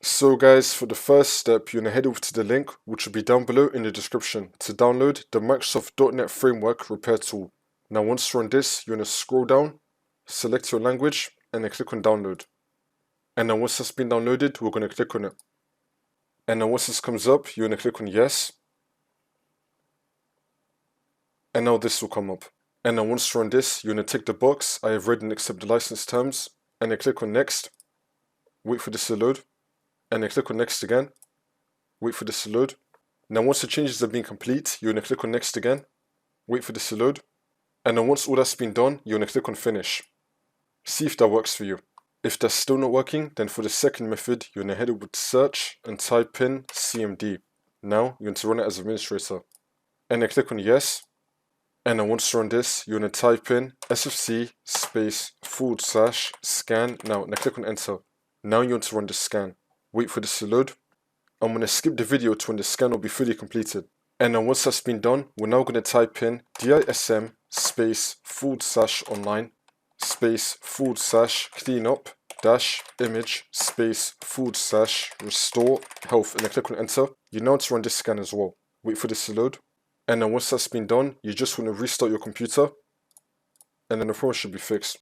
So guys, for the first step, you're going to head over to the link, which will be down below in the description, to download the Microsoft .NET Framework Repair Tool. Now once you're on this, you're going to scroll down, select your language, and then click on download. And then once that's been downloaded, we're going to click on it. And then once this comes up, you're going to click on yes. And now this will come up. And then once you're on this, you're going to tick the box, I have read and accept the license terms, and then click on next. Wait for this to load. And then click on next again, wait for this to load. Now once the changes have been complete, you're going to click on next again, wait for this to load. And then once all that's been done, you're going to click on finish. See if that works for you. If that's still not working, then for the second method, you're going to head over to search and type in CMD. Now you're going to run it as administrator. And then click on yes. And then once you're on this, you're going to type in sfc /scan. Now click on enter. Now you're going to run the scan. Wait for this to load. I'm going to skip the video to when the scan will be fully completed. And then once that's been done, we're now going to type in DISM /online /cleanup -image /restore health, and then click on enter. You now want to run this scan as well. Wait for this to load. And then once that's been done, you just want to restart your computer, and then the problem should be fixed.